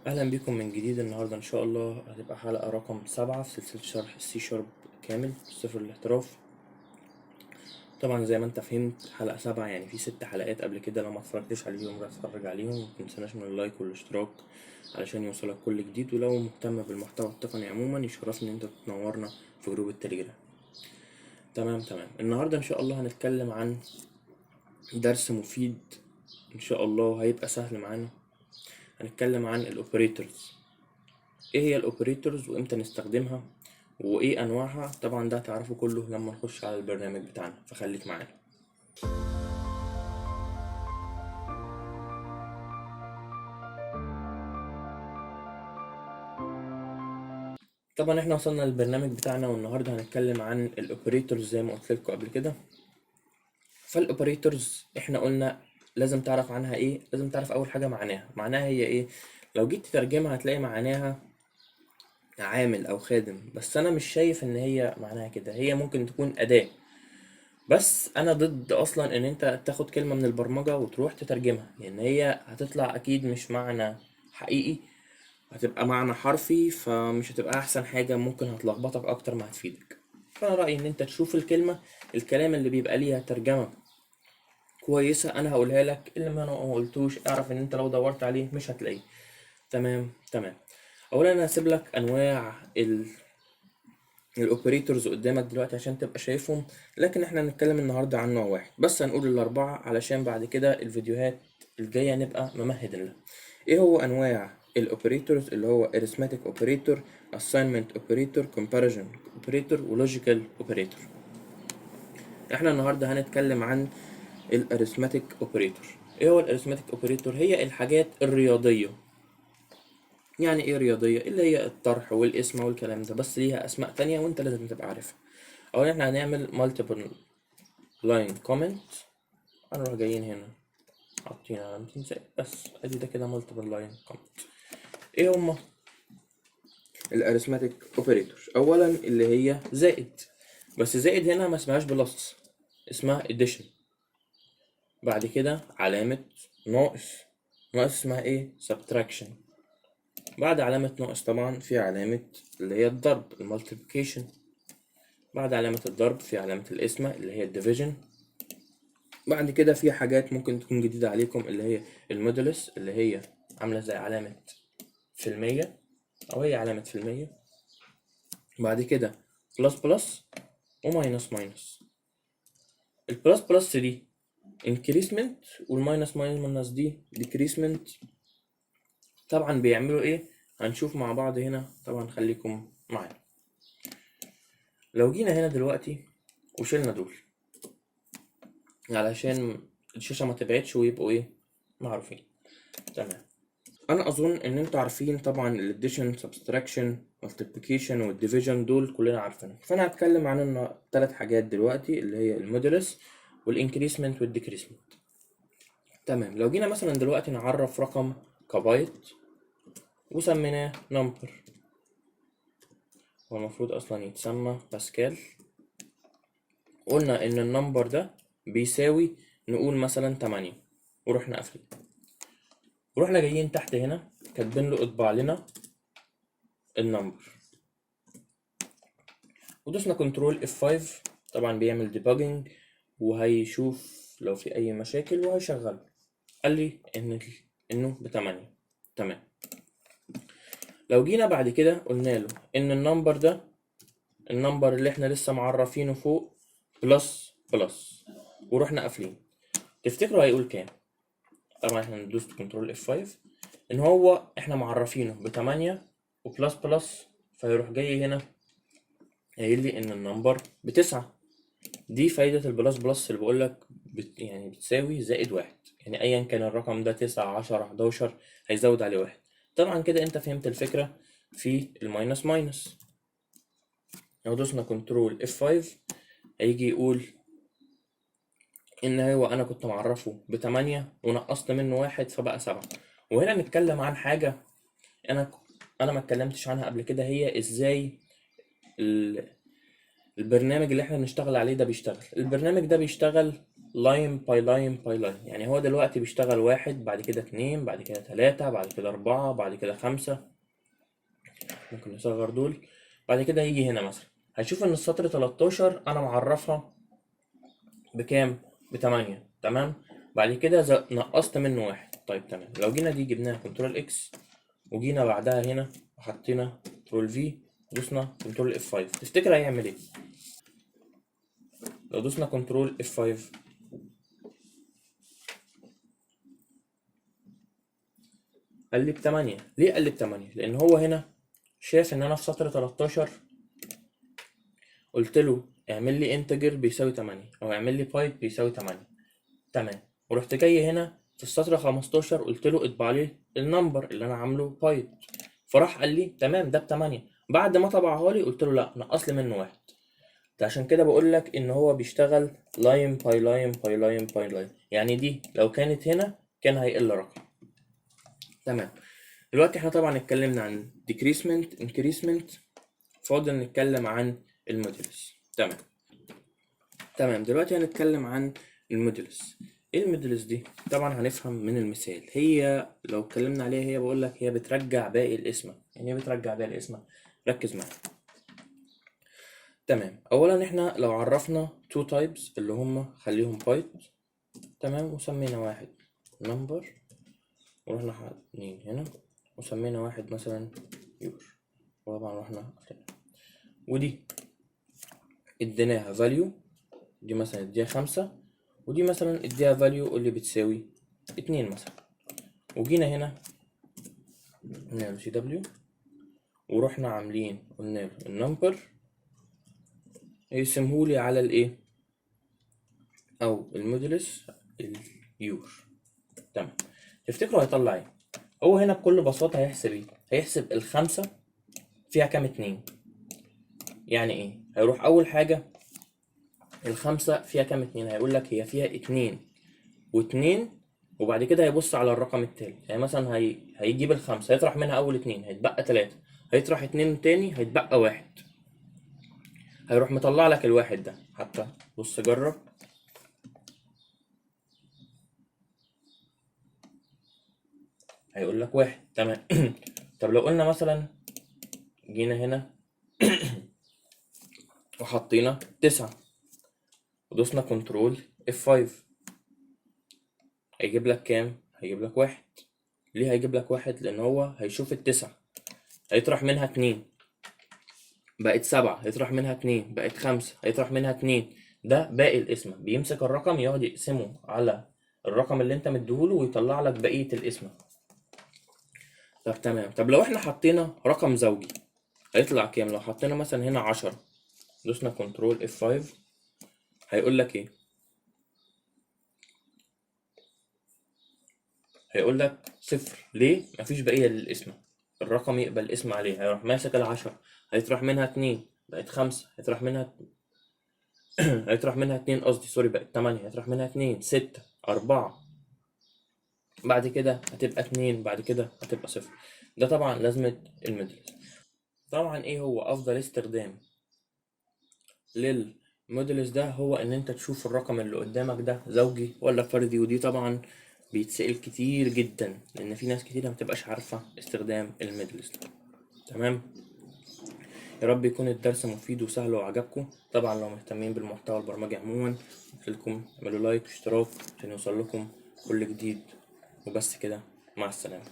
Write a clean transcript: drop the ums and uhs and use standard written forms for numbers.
اهلا بكم من جديد. النهارده ان شاء الله هتبقى حلقه رقم 7 في سلسله شرح السي شارب كامل صفر الاحتراف. طبعا زي ما انت فهمت حلقه 7 يعني في 6 حلقات قبل كده. لو ما اتفرجتش عليهم روح اتفرج عليهم، متنساش من اللايك والاشتراك علشان يوصلك كل جديد. ولو مهتم بالمحتوى التقني عموما يشرفني ان انت تنورنا في جروب التليجرام. تمام. النهارده ان شاء الله هنتكلم عن درس مفيد ان شاء الله، هيبقى سهل معانا. هنتكلم عن الاوبريتورز. ايه هي الاوبريتورز وامتى نستخدمها وايه انواعها؟ طبعا ده هتعرفه كله لما نخش على البرنامج بتاعنا، فخليك معانا. طبعا احنا وصلنا للبرنامج بتاعنا، والنهارده هنتكلم عن الاوبريتورز زي ما قلت لكم قبل كده. فالاوبريتورز احنا قلنا لازم تعرف عنها ايه. لازم تعرف اول حاجه معناها هي ايه. لو جيت تترجمها هتلاقي معناها عامل او خادم، بس انا مش شايف ان هي معناها كده. هي ممكن تكون اداه، بس انا ضد اصلا ان انت تاخد كلمة من البرمجة وتروح تترجمها، لان هي هتطلع اكيد مش معنى حقيقي، هتبقى معنى حرفي، فمش هتبقى احسن حاجة، ممكن هتلخبطك اكتر ما هتفيدك. فانا رأيي ان انت تشوف الكلام اللي بيبقى ليها ترجمة كويسة انا هقولها لك، اللي ما انا ما قلتوش اعرف ان انت لو دورت عليه مش هتلاقيه. تمام. اولا انا هسيب لك انواع الاوبريتورز قدامك دلوقتي عشان تبقى شايفهم، لكن احنا هنتكلم النهارده عن نوع واحد بس. هنقول الاربعه علشان بعد كده الفيديوهات الجايه نبقى ممهد لها. ايه هو انواع الاوبريتورز؟ اللي هو arithmetic operator، assignment operator، comparison operator، ولوجيكال operator. احنا النهارده هنتكلم عن الاريثماتيك اوبريتور. ايه هو الاريثماتيك اوبريتور؟ هي الحاجات الرياضيه. يعني ايه رياضية؟ اللي هي الطرح والقسمة والكلام ده، بس ليها اسماء تانية وانت لازم تبقى عارفها. اولا احنا هنعمل multiple line comment. هنروح جايين هنا حاطين علامتين زائد، بس ادي ده كده multiple line comment. ايه هما الاريثماتيك اوبريتور؟ اولا اللي هي زائد، بس زائد هنا ما اسمهاش بلس، اسمها addition. بعد كده علامة ناقص. ناقص اسمها ايه؟ subtraction. بعد علامة ناقص طبعا في علامة اللي هي الضرب، المالتيبيكيشن. بعد علامة الضرب في علامة القسمة اللي هي الديفيجن. بعد كده في حاجات ممكن تكون جديدة عليكم اللي هي المودولس، اللي هي عاملة زي علامة في المية، أو هي علامة في المية. بعد كده بلس بلس وماينس ماينس. البلس بلس دي increasement، والماينس ماينس دي decreasement. طبعا بيعملوا ايه هنشوف مع بعض هنا، طبعا خليكم معايا. لو جينا هنا دلوقتي وشلنا دول علشان الشاشة ما تبعدش ويبقوا ايه معروفين. تمام. انا اظن ان انتوا عارفين طبعا الاديشن، سبستراكشن، مالتيبيكيشن والديفيجن، دول كلنا عارفينهم. فانا هتكلم عن 3 حاجات دلوقتي اللي هي المودولس والانكريسمنت والديكريسمنت. تمام. لو جينا مثلا دلوقتي نعرف رقم كبايت وسميناه نمبر، هو المفروض اصلا يتسمى باسكال. قلنا ان النمبر ده بيساوي، نقول مثلا 8، ورحنا قافلين، ورحنا جايين تحت هنا كاتبين له اطبع لنا النمبر، ودوسنا كنترول F5. طبعا بيعمل ديباجنج وهيشوف لو في اي مشاكل وهيشغل. قال لي انه ب8. تمام. لو جينا بعد كده قلنا له ان النمبر ده، النمبر اللي احنا لسه معرفينه فوق، بلس بلس، ورحنا قافلين، تفتكروا هيقول كام؟ طبعا احنا ندوس كنترول F5 ان هو احنا معرفينه ب8 وبلس بلس، فيروح جاي هنا قايل لي ان النمبر ب9. دي فايدة البلس بلس اللي بقولك يعني بتساوي زائد 1، يعني أيا كان الرقم ده 9 10 11 هيزود عليه 1. طبعا كده أنت فهمت الفكرة في الماينس ماينس. لو دوسنا كنترول F5 هيجي يقول إن هو أنا كنت معرفه ب8 ونقصت منه 1 فبقى 7. وهنا نتكلم عن حاجة أنا ما اتكلمتش عنها قبل كده، هي إزاي البرنامج اللي احنا بنشتغل عليه ده بيشتغل. البرنامج ده بيشتغل لاين باي لاين باي لاين. يعني هو دلوقتي بيشتغل 1 بعد كده 2 بعد كده 3 بعد كده 4 بعد كده 5. ممكن نصغر دول. بعد كده يجي هنا مثلا هيشوف ان السطر 13 انا معرفها بكام؟ ب8. تمام. بعد كده نقصت منه 1. طيب تمام. لو جينا دي جبناها كنترول اكس وجينا بعدها هنا وحطينا كنترول في ودوسنا كنترول اف 5، تفتكر هيعمل ايه؟ لو دوسنا كنترول اف 5 قال لي ب8. ليه قال لي ب8؟ لان هو هنا شاف ان انا في سطر 13 قلت له اعمل لي انتجر بيساوي 8 او اعمل لي بايت بيساوي 8. تمام. ورحت جاي هنا في السطر 15 قلت له اطبع لي النمبر اللي انا عامله بايت، فراح قال لي تمام ده ب8. بعد ما طبعها لي قلت له لا نقص لي منه 1. ده عشان كده بقول لك ان هو بيشتغل لاين باي لاين باي لاين باي لاين. يعني دي لو كانت هنا كان هيقل رقم. تمام. دلوقتي احنا طبعا اتكلمنا عن decreasement increasement، فاضل نتكلم عن المودولس. تمام. دلوقتي هنتكلم عن المودولس. ايه المودولس دي؟ طبعا هنفهم من المثال. هي لو اتكلمنا عليها هي بقول لك هي بترجع باقي القسمة. يعني ايه بترجع باقي القسمة؟ ركز معايا. تمام. اولا احنا لو عرفنا two types اللي هم خليهم بايت، تمام، وسمينا واحد number ورحنا حاطين هنا وسمينا واحد مثلا يور، وطبعا رحنا قفلنا. ودي اديناها value، دي مثلا اديها 5 ودي مثلا اديها value اللي بتساوي 2 مثلا. وجينا هنا قلنا له CW ورحنا عاملين قلنا له النمبر يقسمهولي على الايه او المودولس اليور. تمام. تفتكروا هيطلع ايه؟ هو هنا بكل بساطة هيحسب ايه؟ هيحسب ال5 فيها كام 2. يعني ايه؟ هيروح اول حاجة ال5 فيها كام 2، هيقول لك هي فيها 2 و2، وبعد كده هيبص على الرقم التاني. يعني مثلا هيجيب ال5 هيطرح منها اول 2 هيتبقى 3، هيطرح 2 تاني هيتبقى 1، هيروح مطلع لك الواحد ده. حتى بص جرب، هيقول لك 1. تمام. طب لو قلنا مثلا جينا هنا وحطينا 9 ودوسنا كنترول F5 هيجيب لك كام؟ هيجيب لك 1. ليه هيجيب لك 1؟ لأن هو هيشوف ال9 هيطرح منها 2 بقت 7، هيطرح منها 2 بقت 5، هيطرح منها 2. ده باقي القسمة. بيمسك الرقم يقعد يقسمه على الرقم اللي انت مديهوله ويطلع لك بقية القسمة. طب تمام. طب لو احنا حطينا رقم زوجي هيطلع كام؟ لو حطينا مثلا هنا 10 دوسنا كنترول F5 هيقول لك ايه؟ هيقول لك 0. ليه؟ مفيش بقية للقسمة. الرقم يقبل الاسم عليه. هيروح ماسك ال10 هيطرح منها 2 بقت 5، هيطرح منها هيطرح منها 2 قصدي سوري بقت 8، هيطرح منها 2 6 4، بعد كده هتبقى 2، بعد كده هتبقى 0. ده طبعا لازمة المودلز. طبعا ايه هو افضل استخدام للمودلز ده؟ هو ان انت تشوف الرقم اللي قدامك ده زوجي ولا فردي. ودي طبعا بيتسأل كتير جدا لان في ناس كتير ما بتبقاش عارفة استخدام المودلز ده. تمام. يا رب يكون الدرس مفيد وسهل وعجبكم. طبعا لو مهتمين بالمحتوى البرمجي عموما قلتلكم اعملوا لايك واشتراك عشان يوصل لكم كل جديد. وبس كده، مع السلامة.